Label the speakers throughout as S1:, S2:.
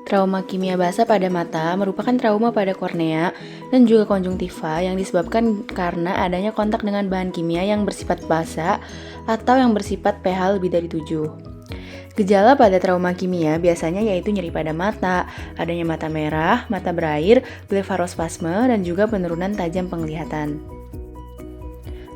S1: Trauma kimia basah pada mata merupakan trauma pada kornea dan juga konjungtiva yang disebabkan karena adanya kontak dengan bahan kimia yang bersifat basah atau yang bersifat pH lebih dari 7. Gejala pada trauma kimia biasanya yaitu nyeri pada mata, adanya mata merah, mata berair, blefarospasme, dan juga penurunan tajam penglihatan.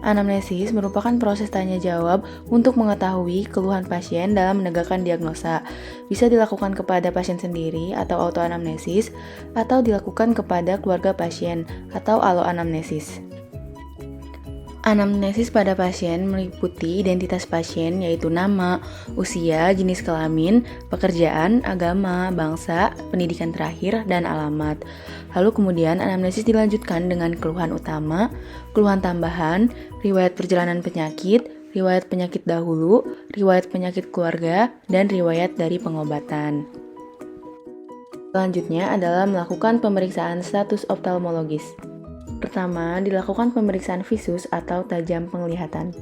S1: Anamnesis merupakan proses tanya jawab untuk mengetahui keluhan pasien dalam menegakkan diagnosa. Bisa dilakukan kepada pasien sendiri atau autoanamnesis, atau dilakukan kepada keluarga pasien atau aloanamnesis. Anamnesis pada pasien meliputi identitas pasien yaitu nama, usia, jenis kelamin, pekerjaan, agama, bangsa, pendidikan terakhir, dan alamat. Lalu kemudian anamnesis dilanjutkan dengan keluhan utama, keluhan tambahan, riwayat perjalanan penyakit, riwayat penyakit dahulu, riwayat penyakit keluarga, dan riwayat dari pengobatan. Selanjutnya adalah melakukan pemeriksaan status oftalmologis. Pertama, dilakukan pemeriksaan visus atau tajam penglihatan.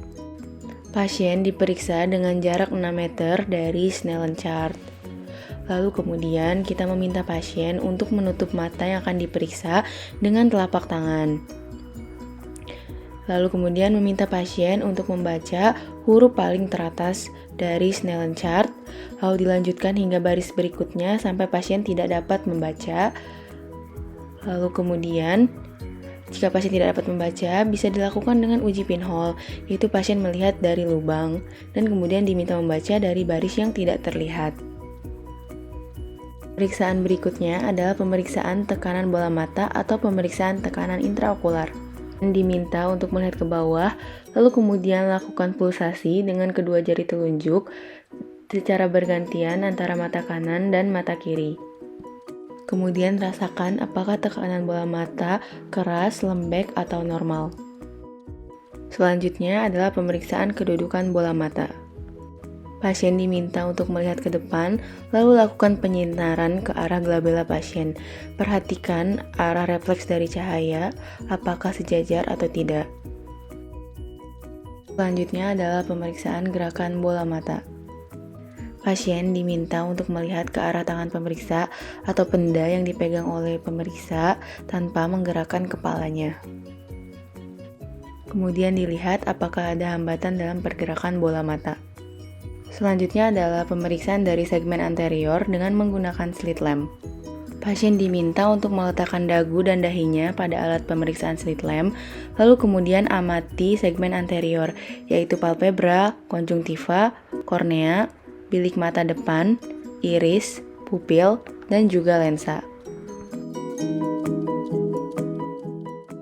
S1: Pasien diperiksa dengan jarak 6 meter dari Snellen chart. Lalu kemudian kita meminta pasien untuk menutup mata yang akan diperiksa dengan telapak tangan. Lalu kemudian meminta pasien untuk membaca huruf paling teratas dari Snellen chart, lalu dilanjutkan hingga baris berikutnya sampai pasien tidak dapat membaca. Lalu kemudian jika pasien tidak dapat membaca, bisa dilakukan dengan uji pinhole, yaitu pasien melihat dari lubang, dan kemudian diminta membaca dari baris yang tidak terlihat. Pemeriksaan berikutnya adalah pemeriksaan tekanan bola mata atau pemeriksaan tekanan intraokular. Diminta untuk melihat ke bawah, lalu kemudian lakukan pulsasi dengan kedua jari telunjuk secara bergantian antara mata kanan dan mata kiri. Kemudian rasakan apakah tekanan bola mata keras, lembek, atau normal. Selanjutnya adalah pemeriksaan kedudukan bola mata. Pasien diminta untuk melihat ke depan, lalu lakukan penyinaran ke arah glabella pasien. Perhatikan arah refleks dari cahaya, apakah sejajar atau tidak. Selanjutnya adalah pemeriksaan gerakan bola mata. Pasien diminta untuk melihat ke arah tangan pemeriksa atau benda yang dipegang oleh pemeriksa tanpa menggerakkan kepalanya. Kemudian dilihat apakah ada hambatan dalam pergerakan bola mata. Selanjutnya adalah pemeriksaan dari segmen anterior dengan menggunakan slit lamp. Pasien diminta untuk meletakkan dagu dan dahinya pada alat pemeriksaan slit lamp, lalu kemudian amati segmen anterior, yaitu palpebra, konjungtiva, kornea, bilik mata depan, iris, pupil, dan juga lensa.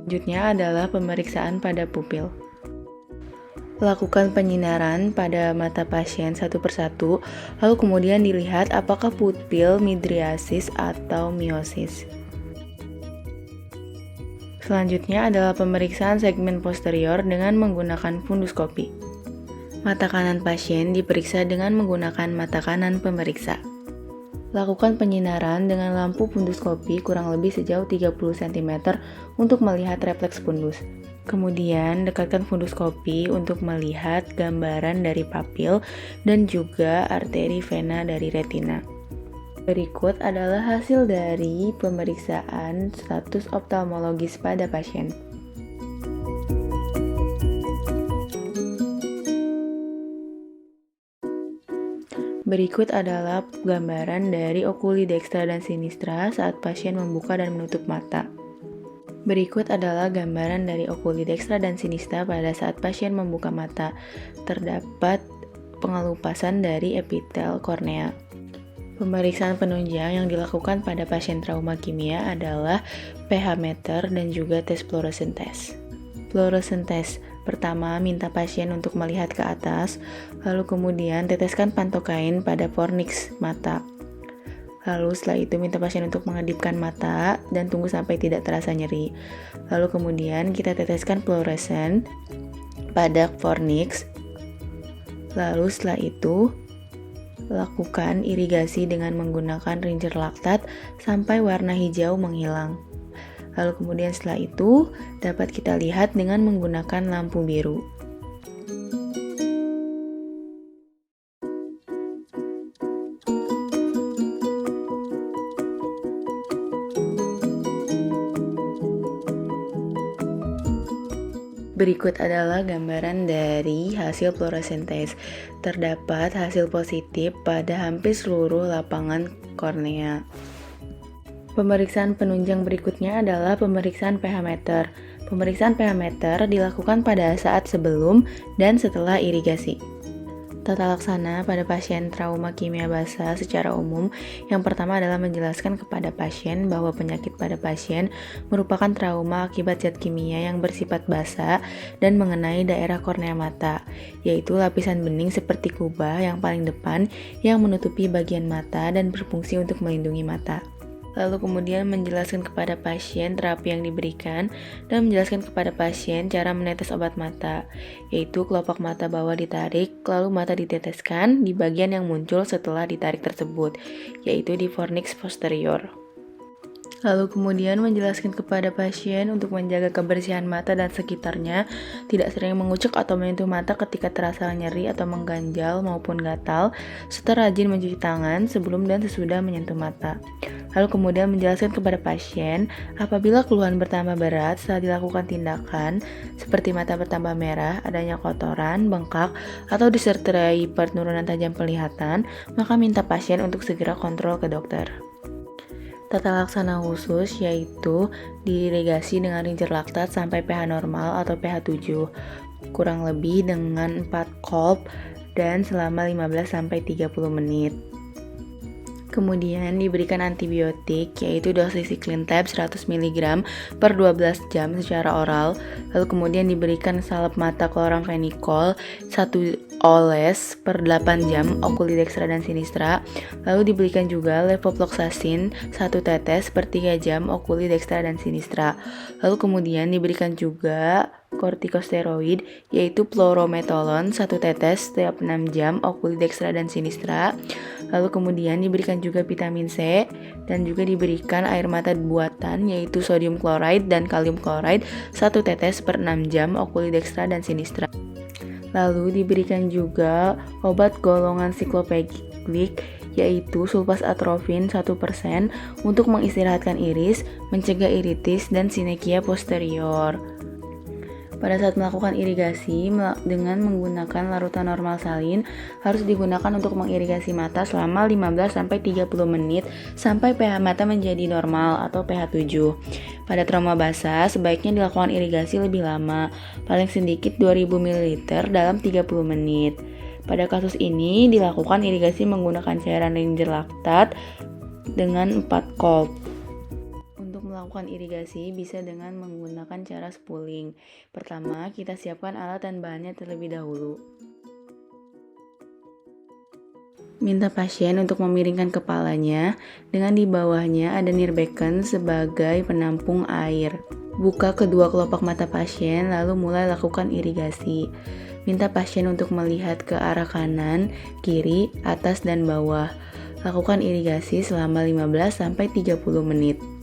S1: Selanjutnya adalah pemeriksaan pada pupil. Lakukan penyinaran pada mata pasien satu persatu, lalu kemudian dilihat apakah pupil midriasis atau miosis. Selanjutnya adalah pemeriksaan segmen posterior dengan menggunakan funduskopi. Mata kanan pasien diperiksa dengan menggunakan mata kanan pemeriksa. Lakukan penyinaran dengan lampu funduskopi kurang lebih sejauh 30 cm untuk melihat refleks fundus. Kemudian dekatkan funduskopi untuk melihat gambaran dari papil dan juga arteri vena dari retina. Berikut adalah hasil dari pemeriksaan status oftalmologis pada pasien. Berikut adalah gambaran dari okuli dextra dan sinistra saat pasien membuka dan menutup mata. Berikut adalah gambaran dari okuli dextra dan sinistra pada saat pasien membuka mata. Terdapat pengelupasan dari epitel kornea. Pemeriksaan penunjang yang dilakukan pada pasien trauma kimia adalah pH meter dan juga tes fluorescent test. Fluorescent test pertama minta pasien untuk melihat ke atas, lalu kemudian teteskan pantokain pada fornix mata. Lalu setelah itu minta pasien untuk mengedipkan mata dan tunggu sampai tidak terasa nyeri. Lalu kemudian kita teteskan fluorescent pada fornix. Lalu setelah itu lakukan irigasi dengan menggunakan ringer laktat sampai warna hijau menghilang. Lalu kemudian setelah itu dapat kita lihat dengan menggunakan lampu biru. Berikut adalah gambaran dari hasil fluorescence test. Terdapat hasil positif pada hampir seluruh lapangan kornea. Pemeriksaan penunjang berikutnya adalah pemeriksaan pH meter. Pemeriksaan pH meter dilakukan pada saat sebelum dan setelah irigasi. Tata laksana pada pasien trauma kimia basah secara umum, yang pertama adalah menjelaskan kepada pasien bahwa penyakit pada pasien merupakan trauma akibat zat kimia yang bersifat basah dan mengenai daerah kornea mata, yaitu lapisan bening seperti kubah yang paling depan yang menutupi bagian mata dan berfungsi untuk melindungi mata. Lalu kemudian menjelaskan kepada pasien terapi yang diberikan dan menjelaskan kepada pasien cara menetes obat mata, yaitu kelopak mata bawah ditarik, lalu mata diteteskan di bagian yang muncul setelah ditarik tersebut, yaitu di fornix posterior. Lalu kemudian menjelaskan kepada pasien untuk menjaga kebersihan mata dan sekitarnya, tidak sering mengucek atau menyentuh mata ketika terasa nyeri atau mengganjal maupun gatal, serta rajin mencuci tangan sebelum dan sesudah menyentuh mata. Lalu kemudian menjelaskan kepada pasien apabila keluhan bertambah berat setelah dilakukan tindakan, seperti mata bertambah merah, adanya kotoran, bengkak, atau disertai penurunan tajam penglihatan, maka minta pasien untuk segera kontrol ke dokter. Tata laksana khusus yaitu diirigasi dengan ringer laktat sampai pH normal atau pH 7, kurang lebih dengan 4 kolb dan selama 15-30 menit. Kemudian diberikan antibiotik yaitu doxycycline tab 100 mg per 12 jam secara oral. Lalu kemudian diberikan salep mata chloramphenicol 1 oles per 8 jam okulidextra dan sinistra. Lalu diberikan juga levofloxacin 1 tetes per 3 jam okulidextra dan sinistra. Lalu kemudian diberikan juga kortikosteroid yaitu fluorometolon 1 tetes setiap 6 jam okulidextra dan sinistra. Lalu kemudian diberikan juga vitamin C dan juga diberikan air mata buatan yaitu sodium chloride dan kalium chloride 1 tetes per 6 jam okulidextra dan sinistra. Lalu diberikan juga obat golongan siklopeglik yaitu sulfas atrofin 1% untuk mengistirahatkan iris, mencegah iritis dan sinekia posterior. Pada saat melakukan irigasi dengan menggunakan larutan normal salin harus digunakan untuk mengirigasi mata selama 15-30 menit sampai pH mata menjadi normal atau pH 7. Pada trauma basah sebaiknya dilakukan irigasi lebih lama, paling sedikit 2000 ml dalam 30 menit. Pada kasus ini dilakukan irigasi menggunakan cairan ringer laktat dengan 4 kolb. Melakukan irigasi bisa dengan menggunakan cara spooling. Pertama, kita siapkan alat dan bahannya terlebih dahulu. Minta pasien untuk memiringkan kepalanya dengan di bawahnya ada nirbecken sebagai penampung air. Buka kedua kelopak mata pasien lalu mulai lakukan irigasi. Minta pasien untuk melihat ke arah kanan, kiri, atas, dan bawah. Lakukan irigasi selama 15-30 menit.